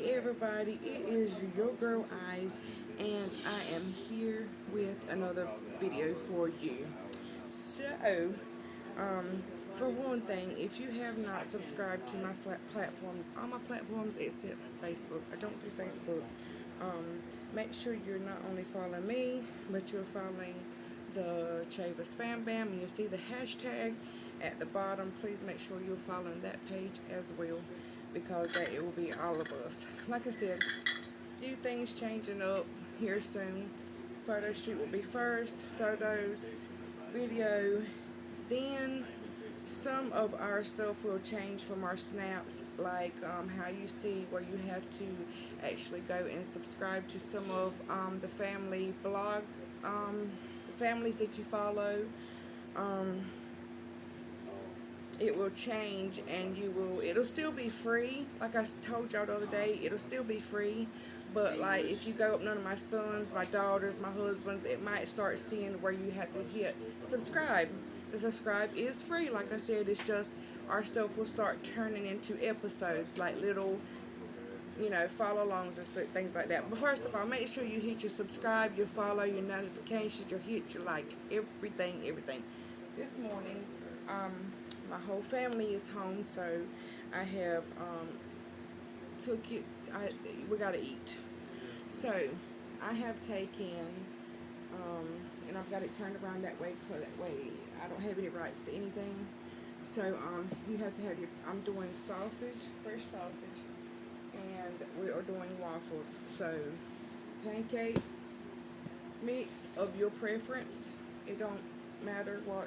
Hey everybody, it is Ur Gurl Eyez, and I am here with another video for you. So, for one thing, if you have not subscribed to my platforms, all my platforms except Facebook, I don't do Facebook, make sure you're not only following me, but you're following the Chavis Fam Bam, and you'll see the hashtag at the bottom. Please make sure you're following that page as well, because that it will be all of us. Like I said, few things changing up here soon. Photo shoot will be first, photos, video, then some of our stuff will change from our snaps, like how you see where you have to actually go and subscribe to some of the family vlog families that you follow. It will change, and it'll still be free. Like I told y'all the other day, it'll still be free, but like if you go up none of my sons, my daughters, my husbands, it might start seeing where you have to hit subscribe. The subscribe is free. Like I said, it's just our stuff will start turning into episodes, like little, follow alongs and things like that. But first of all, make sure you hit your subscribe, your follow, your notifications, your hit, your like, everything. This morning, my whole family is home, so I have two kids. We gotta eat. So I have taken, and I've got it turned around that way, so that way I don't have any rights to anything. So you have to have your. I'm doing sausage, fresh sausage, and we are doing waffles. So pancake mix of your preference. It don't matter what,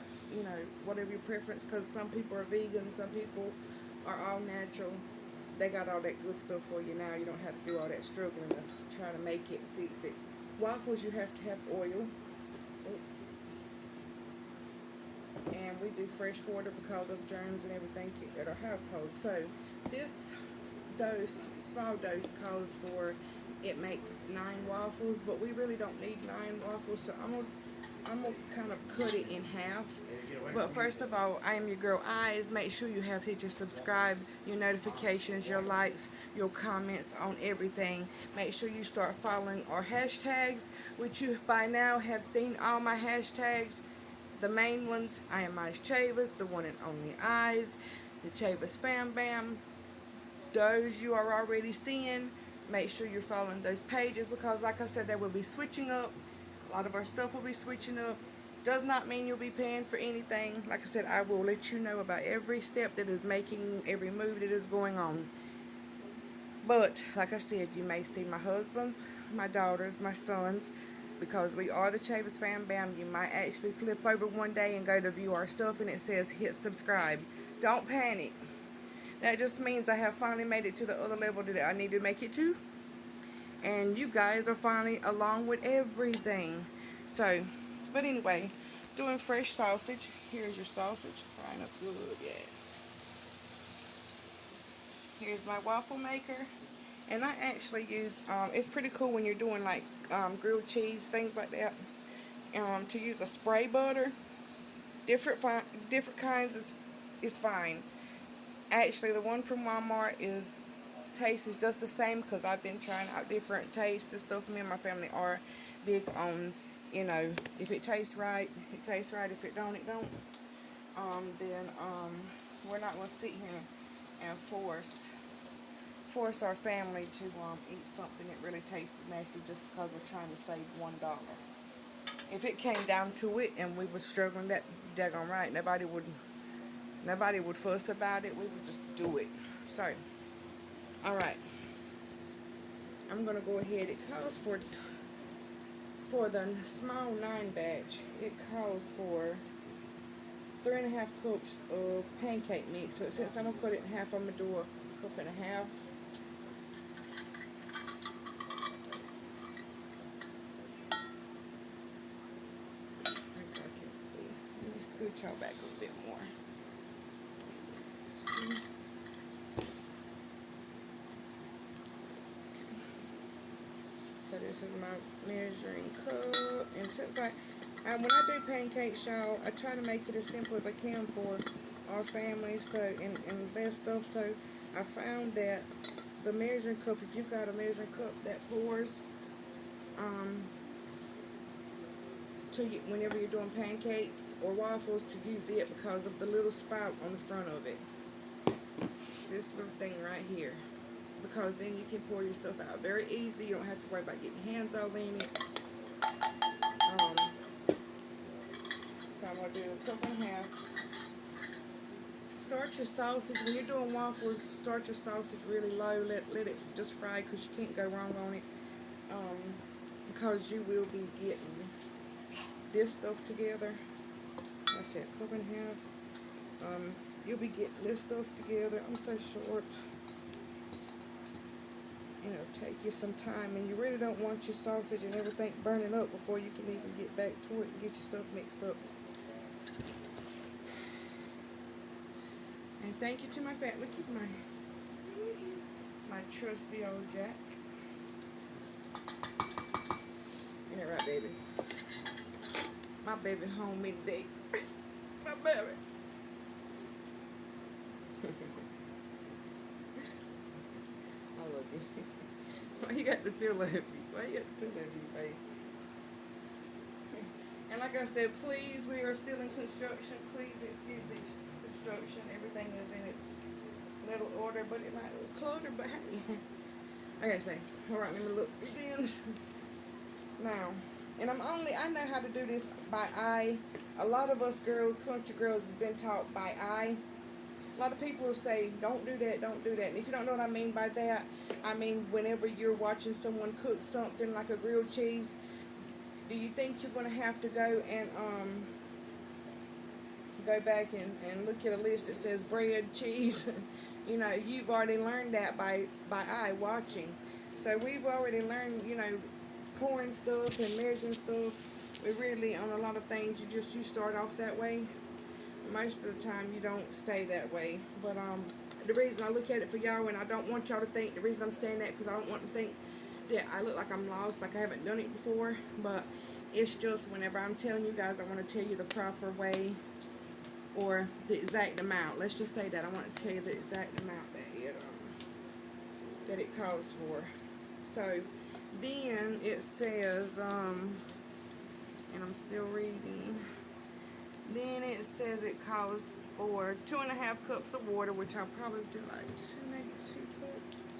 whatever your preference, because some people are vegan, some people are all natural. They got all that good stuff for you now. You don't have to do all that struggling to try to make it, fix it. Waffles, you have to have oil. Oops. And we do fresh water because of germs and everything at our household. So this dose, small dose, calls for, it makes 9 waffles, but we really don't need 9 waffles, so I'm gonna kind of cut it in half. But first of all, I am Ur Gurl Eyez. Make sure you have hit your subscribe, your notifications, your likes, your comments on everything. Make sure you start following our hashtags, which you by now have seen all my hashtags. The main ones: IAMEYEZCHAVIS, the one and only Eyez, the Chavis Fam Bam. Those you are already seeing. Make sure you're following those pages, because like I said, they will be switching up. A lot of our stuff will be switching up. Does not mean you'll be paying for anything. Like I said, I will let you know about every step that is making, every move that is going on. But like I said, you may see my husbands, my daughters, my sons, because we are the Chavis Fam Bam. You might actually flip over one day and go to view our stuff, and it says hit subscribe. Don't panic. That just means I have finally made it to the other level that I need to make it to. And you guys are finally along with everything. So, but anyway, doing fresh sausage. Here's your sausage, frying up good, yes. Here's my waffle maker. And I actually use, it's pretty cool when you're doing like grilled cheese, things like that, to use a spray butter. Different kinds is fine. Actually, the one from Walmart taste is just the same, because I've been trying out different tastes and stuff. Me and my family are big on, if it tastes right, it tastes right. If it don't, it don't. Then we're not going to sit here and force our family to eat something that really tastes nasty just because we're trying to save $1. If it came down to it and we were struggling that daggone right, nobody would fuss about it. We would just do it. So, alright, I'm going to go ahead. It calls for the small 9 batch, it calls for 3.5 cups of pancake mix. So since I'm going to cut it in half, I'm going to do a 1.5 cups. I can see. Let me scooch y'all back a bit more. See? So this is my measuring cup, and since when I do pancakes, y'all, I try to make it as simple as I can for our family, so and best stuff. So I found that the measuring cup, if you've got a measuring cup that pours, whenever you're doing pancakes or waffles, to use it because of the little spout on the front of it. This little thing right here. Because then you can pour your stuff out very easy. You don't have to worry about getting your hands all in it. So I'm going to do a cup and a half. Start your sausage. When you're doing waffles, start your sausage really low. Let it just fry because you can't go wrong on it. Because you will be getting this stuff together. I said cup and a half. You'll be getting this stuff together. I'm so short. It'll take you some time, and you really don't want your sausage and everything burning up before you can even get back to it and get your stuff mixed up. And thank you to my fat. Look at my trusty old Jack. Ain't that right, baby? My baby home me today. My baby. I love you. Why you got to feel like why you got to feel like your face? And like I said, please, we are still in construction. Please excuse this construction. Everything is in its little order, but it might look cluttered, but hey. Okay, so alright, let me look again. Now, and I know how to do this by eye. A lot of us country girls has been taught by eye. A lot of people will say, don't do that, don't do that. And if you don't know what I mean by that, I mean whenever you're watching someone cook something like a grilled cheese, do you think you're going to have to go and go back and look at a list that says bread, cheese? You know, you've already learned that by eye watching. So we've already learned, you know, pouring stuff and measuring stuff. We really, on a lot of things, you start off that way. Most of the time you don't stay that way, but the reason I look at it for y'all, and I don't want y'all to think, the reason I'm saying that because I don't want to think that I look like I'm lost, like I haven't done it before, but it's just whenever I'm telling you guys, I want to tell you the proper way or the exact amount. Let's just say that I want to tell you the exact amount that it calls for. So then it says, and I'm still reading. Then it says it calls for 2.5 cups of water, which I'll probably do like maybe 2 cups.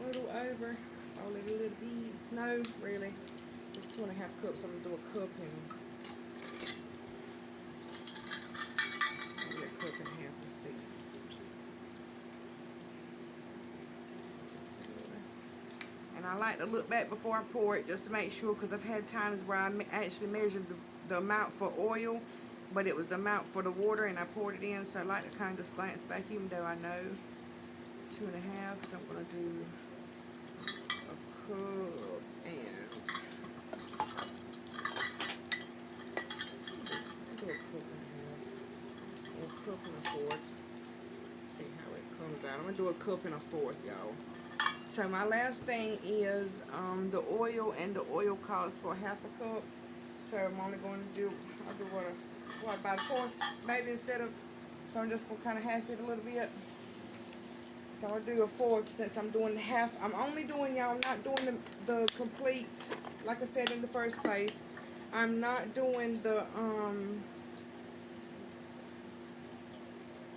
A little over. Oh, a little bit. No, really. It's 2.5 cups. I'm going to do a cup and maybe a cup and a half. Let's see. And I like to look back before I pour it just to make sure, because I've had times where I actually measured the amount for oil, but it was the amount for the water, and I poured it in, so I like to kind of just glance back, even though I know 2.5, so I'm going to do a cup and do a cup and a half, or a cup and a fourth. See how it comes out. I'm going to do a cup and a fourth, y'all. So my last thing is the oil, and the oil calls for 1/2 cup. So I'm only going to do, I'll do what, about 1/4, maybe, instead of, so I'm just going to kind of half it a little bit. So I'll do a 1/4 since I'm doing half. I'm only doing, y'all, I'm not doing the complete, like I said in the first place, I'm not doing the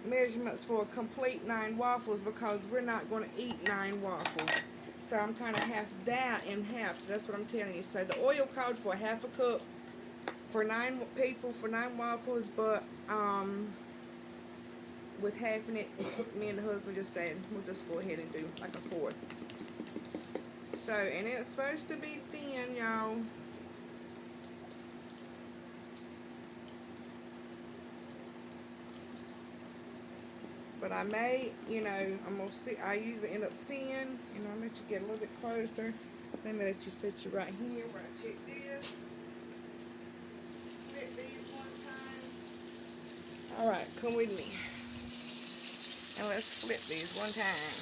measurements for a complete 9 waffles because we're not going to eat 9 waffles. So I'm kind of half that in half. So that's what I'm telling you. So the oil called for 1/2 cup for 9 people for 9 waffles, but with halving it, me and the husband just said we'll just go ahead and do like a 1/4. So, and it's supposed to be thin, y'all. But I may, you know, I'm going to see, I usually end up seeing, you know, I'll let you get a little bit closer. Let me let you sit you right here where I check this. Flip these one time. Alright, come with me. And let's flip these one time.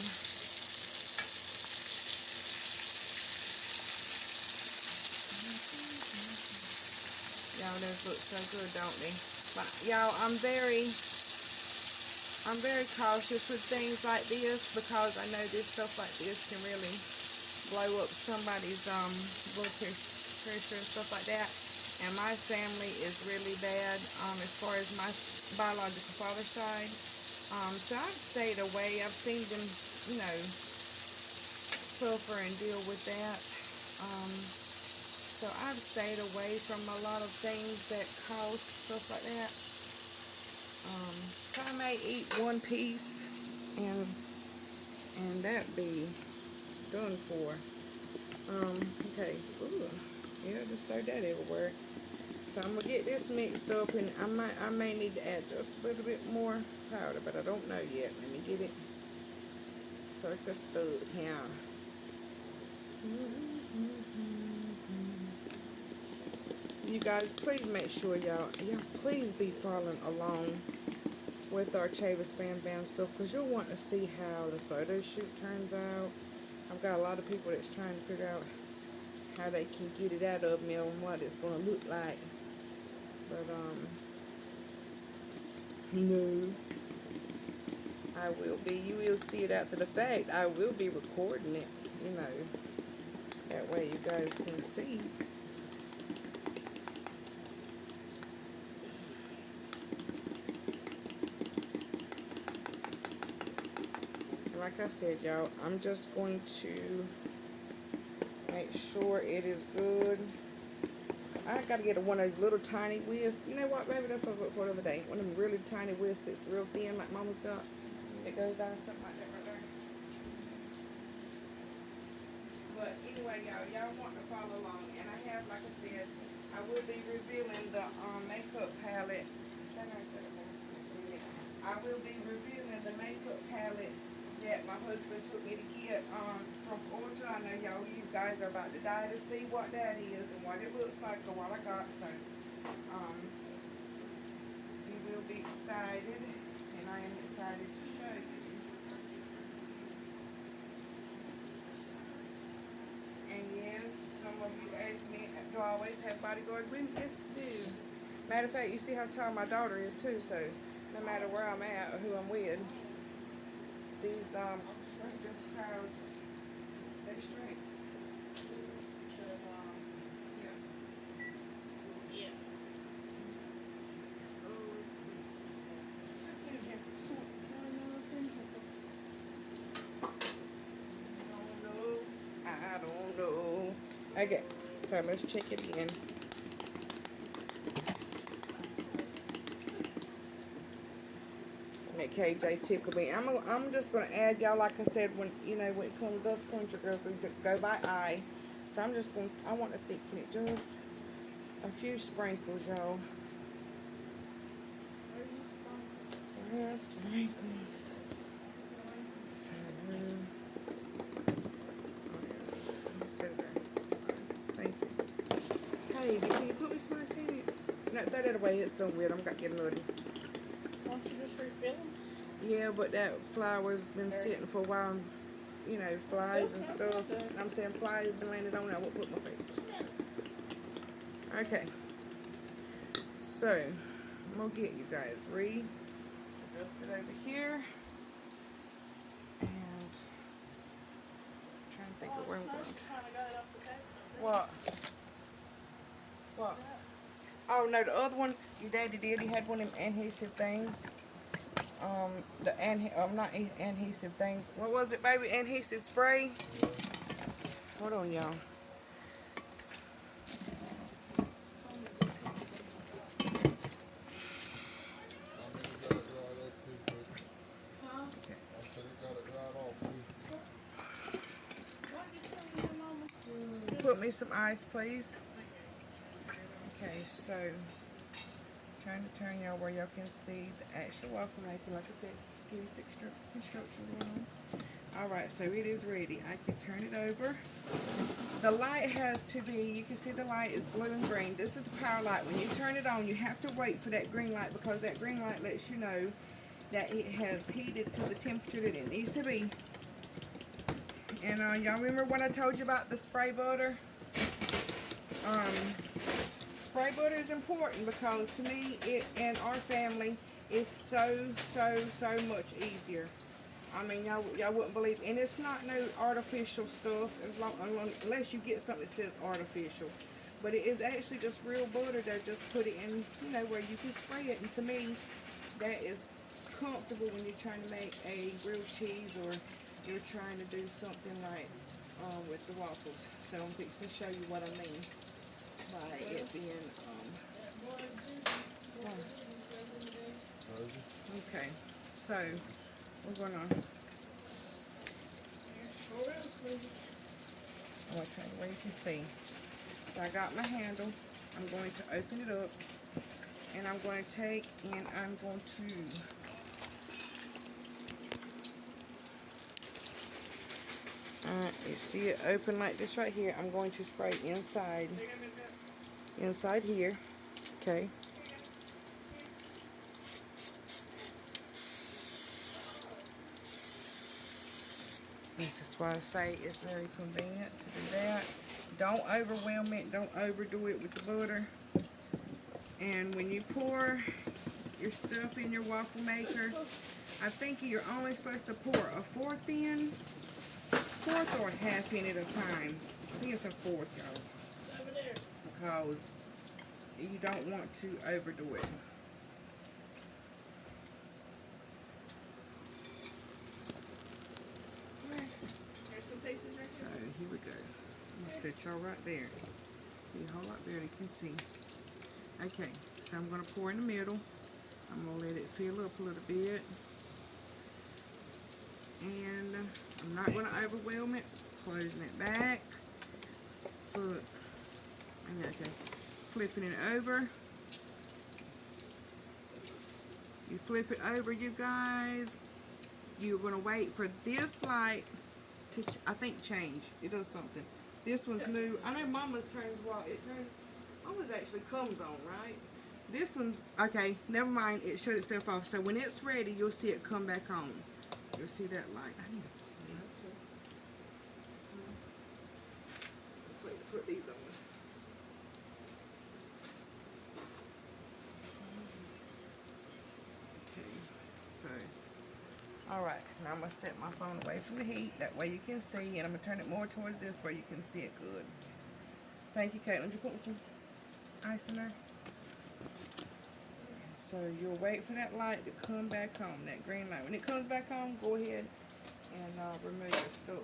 Y'all, those look so good, don't they? But y'all, I'm very cautious with things like this because I know this stuff like this can really blow up somebody's blood pressure and stuff like that. And my family is really bad as far as my biological father's side. So I've stayed away. I've seen them, you know, suffer and deal with that. So I've stayed away from a lot of things that cause stuff like that. So I may eat one piece and that be done for. Okay. Ooh, yeah, just throw that everywhere. So I'm gonna get this mixed up, and I may need to add just a little bit more powder, but I don't know yet. Let me get it. So it's just here. You guys, please make sure y'all please be following along with our Chavis Bam Bam stuff, because you'll want to see how the photo shoot turns out. I've got a lot of people that's trying to figure out how they can get it out of me and what it's going to look like. But, no. I will be. You will see it after the fact. I will be recording it, you know. That way you guys can see. Like I said, y'all, I'm just going to make sure it is good. I gotta get one of those little tiny whisks. You know what, baby? That's what I looked for the other day. One of them really tiny whisks that's real thin, like Mama's got. It goes down something like that right there. But anyway, y'all want to follow along, and I have, like I said, I will be revealing the makeup palette. I will be revealing the makeup palette that my husband took me to get from Ulta. I know you guys are about to die to see what that is and what it looks like or what I got. So you will be excited, and I am excited to show you. And yes, some of you asked me, do I always have bodyguard with me? Yes, do. Matter of fact, you see how tall my daughter is too, so no matter where I'm at or who I'm with, these just how they straight. So yeah. I don't know. Okay, so let's check it again. KJ tickled me. I'm just gonna add, y'all, like I said, when it comes to us country girls, we go by eye. So I want to thicken it just a few sprinkles, y'all. Sprinkles. Thank you. Hey, can you put me some ice in it? No, throw that away. It's done weird. I'm gonna get muddy. Won't you just refill them? Yeah, but that flour's been sitting for a while, you know, flies and stuff. And I'm saying flies been landed on it. I won't put my face. Okay. So, I'm going to get you guys ready. Adjust it over here. And I'm trying to think of where I'm going. What? What? Oh, no, the other one, your daddy did. He had one of them adhesive things. Not adhesive things. What was it, baby? Adhesive spray? Hold on, y'all. Put me some ice, please. Okay, so trying to turn y'all where y'all can see the actual waffle maker. Like I said, excuse the construction room. Alright, so it is ready. I can turn it over. The light has to be, you can see the light is blue and green. This is the power light. When you turn it on, you have to wait for that green light, because that green light lets you know that it has heated to the temperature that it needs to be. And y'all remember when I told you about the spray butter? Spray butter is important because to me, it and our family, It's so much easier. I mean, y'all wouldn't believe, and it's not no artificial stuff unless you get something that says artificial. But it is actually just real butter. They just put it in, you know, where you can spray it. And to me, that is comfortable when you're trying to make a grilled cheese or you're trying to do something like with the waffles. So I'm fixing to show you what I mean by it being okay. So we're gonna. I'm gonna try the way you can see. So I got my handle. I'm going to open it up, and I'm going to take and I'm going to you see it open like this right here. I'm going to spray inside here. Okay. This is why I say it's very convenient to do that. Don't overwhelm it. Don't overdo it with the butter. And when you pour your stuff in your waffle maker, I think you're only supposed to pour a fourth or a half in at a time. I think it's a fourth, y'all. Because you don't want to overdo it. So here we go. I'm gonna set y'all right there. You hold up there, you can see. Okay, so I'm gonna pour in the middle. I'm gonna let it fill up a little bit, and I'm not gonna overwhelm it. Closing it back. Okay, flipping it over. You flip it over, you guys. You're gonna wait for this light to, I think, change. It does something. This one's new. I know Mama's turns while it turns. Mama's actually comes on, right? This one, okay, never mind. It shut itself off. So when it's ready, you'll see it come back on. You'll see that light. I need to put these on. Okay, so. Alright, now I'm going to set my phone away from the heat. That way you can see. And I'm going to turn it more towards this where you can see it good. Thank you, Caitlin. Did you put some ice in there? So you'll wait for that light to come back on, that green light. When it comes back on, go ahead and remove your stuff.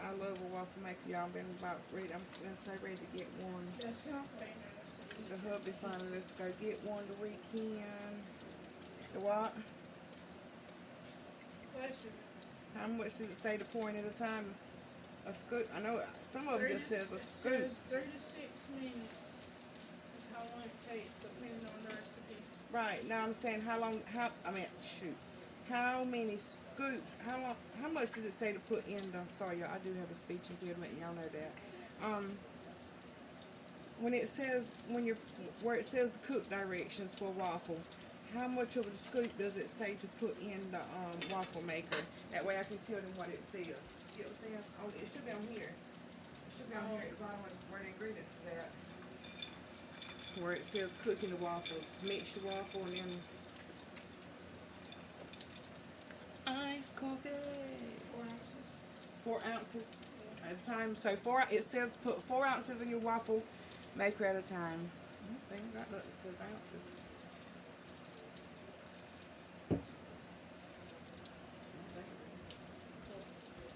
I love a waffle maker. Y'all been about ready. I'm going to say ready to get one. That's not very nice. The hubby finally, let's go get one the weekend. The what? How much does it say to pour in at a time? A scoop? I know some of them just says a scoop. It says 36 minutes is how long it takes, depending on the recipe. Right. Now I'm saying how many scoops, how much does it say to put in the, sorry y'all, I do have a speech impediment, y'all know that. When it says, where it says the cook directions for waffle, how much of a scoop does it say to put in the waffle maker? That way I can tell them what it says. You know what I'm saying? Oh, it should be on here. It should be on here at the bottom where the ingredients is at. Where it says cooking the waffles. Mix your waffle and then ice coffee. 4 ounces at a time. So it says put 4 ounces in your waffle maker at a time. They ain't got nothing that says ounces.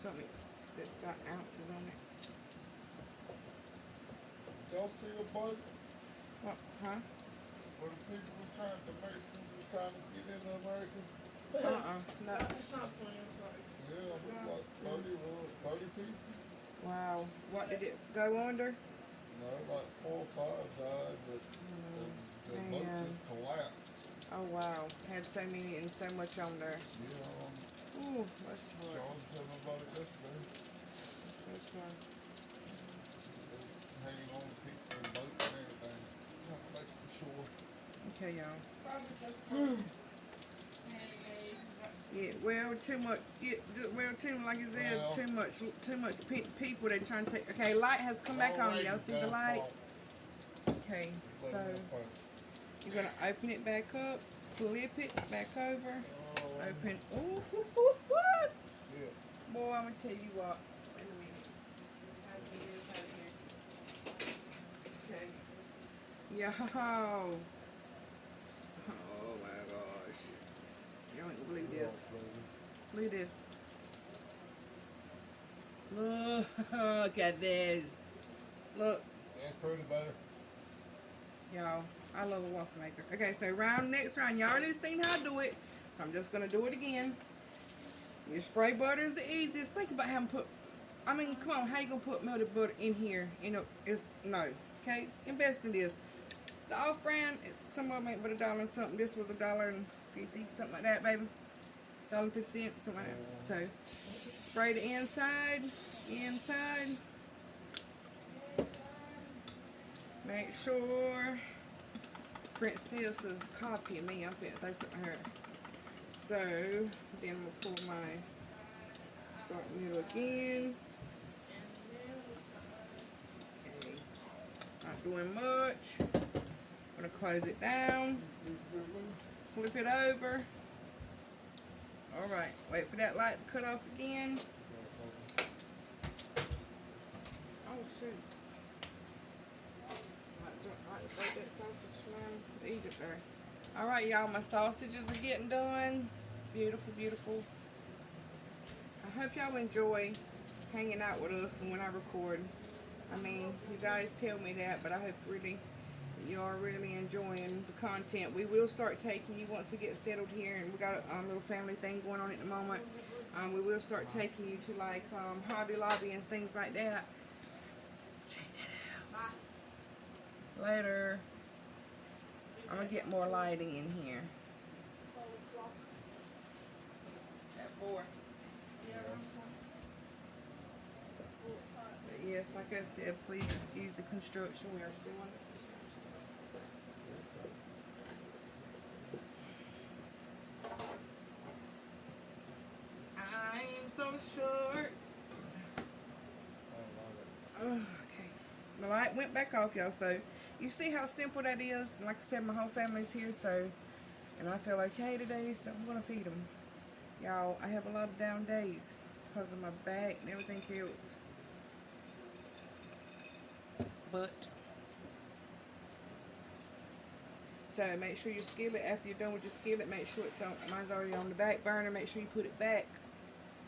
Something that's got ounces on it. Y'all see a boat? What? Huh? Where the people was trying, the Mexicans was trying to get into America? No. That's not funny, I'm sorry. Yeah, it was like 30 people. Wow. What, did it go under? No, like 4 or 5 died, but the boat just collapsed. Oh wow. Had so many and so much on there. Yeah, Ooh, that's hard. John told me about it yesterday. That's hard. Hanging on a piece of the boat and everything. Back to the shore. Okay, y'all. Probably just Yeah, well, too much. Like you said, Well, too much people. They trying to take. Okay, light has come back on. Y'all see the light? Okay, so you're gonna open it back up. flip it back over, open. Ooh, Yeah. boy, I'm gonna tell you what. Wait a minute. Okay. Yo. Oh my gosh. Y'all ain't gonna believe this. Look at this. Look at this. Look. That's pretty better. Y'all, I love a waffle maker. Okay, so next round. Y'all already seen how I do it. So I'm just gonna do it again. Your spray butter is the easiest. Think about having put, I mean, come on, how you gonna put melted butter in here? You know, it's no. Okay, invest in this. The off-brand, some of them ain't but $1 and something. This was $1.50, something like that, baby. $1.50, something like that. So, spray the inside. Make sure Princess is copying me. I'm finna throw something her. So, then we'll pull my start middle again. Okay, not doing much. I'm gonna close it down. Flip it over. Alright, wait for that light to cut off again. Oh shoot. That sausage smell. Egypt there. Alright, y'all, my sausages are getting done. Beautiful, beautiful. I hope y'all enjoy hanging out with us when I record. I mean, you guys tell me that, but I hope really you are really enjoying the content. We will start taking you once we get settled here, and we got a little family thing going on at the moment. We will start taking you to like Hobby Lobby and things like that. Check that out. Later. I'm gonna get more lighting in here. At 4. But yes, like I said, please excuse the construction. We are still under construction. I'm so short. Okay. The light went back off, y'all, so you see how simple that is. And like I said, my whole family's here, so, and I feel okay today, so I'm gonna feed them. Y'all, I have a lot of down days because of my back and everything else. But, so make sure your skillet, after you're done with your skillet, make sure it's on, mine's already on the back burner, make sure you put it back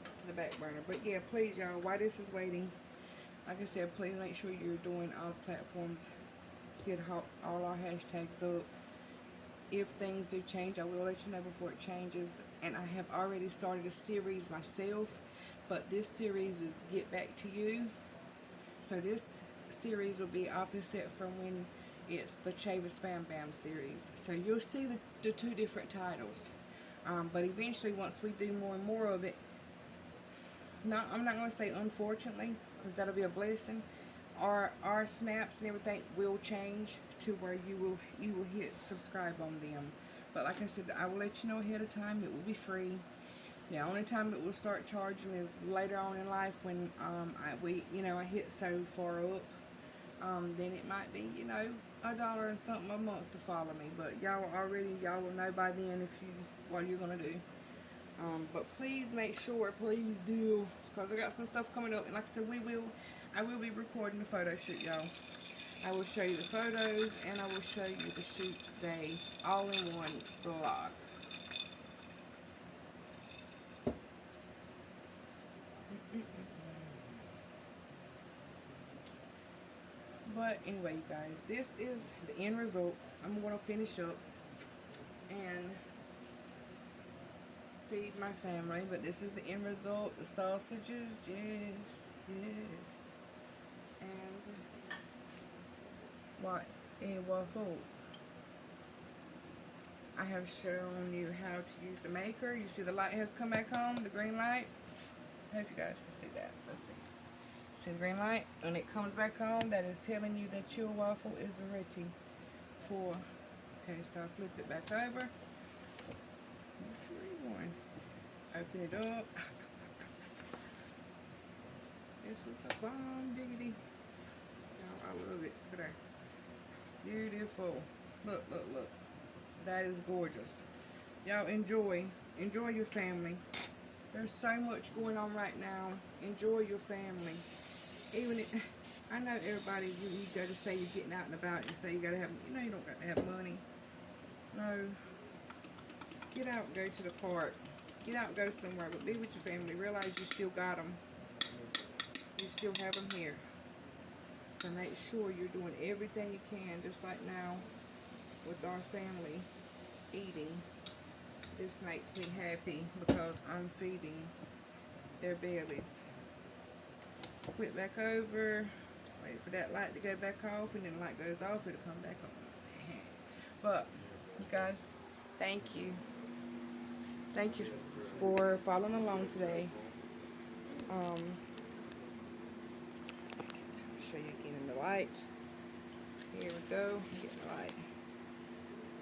to the back burner. But yeah, please y'all, while this is waiting, like I said, please make sure you're doing all platforms. Get all our hashtags up. If things do change, I will let you know before it changes. And I have already started a series myself, but this series is to get back to you. So this series will be opposite from when it's the Chavis Bam Bam series. So you'll see the two different titles. But eventually, once we do more and more of it, I'm not going to say unfortunately, because that'll be a blessing. Our snaps and everything will change to where you will hit subscribe on them. But like I said, I will let you know ahead of time. It will be free. The only time it will start charging is later on in life when I hit so far up. Then it might be $1 and something a month to follow me. But y'all will know by then what you're gonna do. But please make sure, please do, because I got some stuff coming up, and like I said, I will be recording the photo shoot, y'all. I will show you the photos, and I will show you the shoot day, all in one vlog. But anyway, you guys, this is the end result. I'm going to finish up and feed my family, but this is the end result. The sausages, yes. And what a waffle. I have shown you how to use the maker. You see the light has come back on, the green light. I hope you guys can see that. Let's see. See the green light? When it comes back on, that is telling you that your waffle is ready for. Okay, so I flipped it back over. Which way you going? Open it up. This is a bomb diggity. Oh, I love it. Look at that. Beautiful. Look. That is gorgeous. Y'all enjoy your family. There's so much going on right now. Enjoy your family. Even if, I know everybody, you go to say you're getting out and about, and say you gotta have, you know, you don't got to have money. No. Get out and go to the park. Get out and go somewhere, but be with your family. Realize you still got them. You still have them here. So make sure you're doing everything you can, just like now with our family eating. This makes me happy because I'm feeding their bellies. Flip back over, wait for that light to go back off, and then the light goes off, it'll come back on. But, you guys, thank you. Thank you for following along today. Let me show you again in the light. Here we go, getting the light.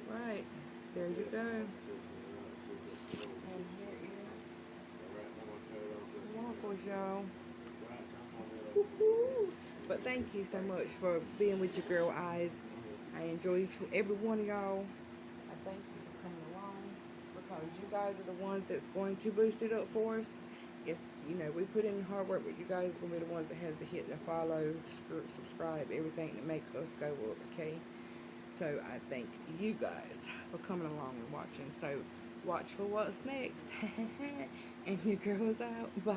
Right, there you go. And here is waffles, y'all. Woohoo! But thank you so much for being with your girl Eyes. I enjoy each and every one of y'all. I thank you for coming along, because you guys are the ones that's going to boost it up for us. It's, you know, we put in hard work, but you guys are going to be the ones that has to hit the follow, subscribe, everything to make us go up, okay? So I thank you guys for coming along and watching. So watch for what's next. And your girl's out. Bye.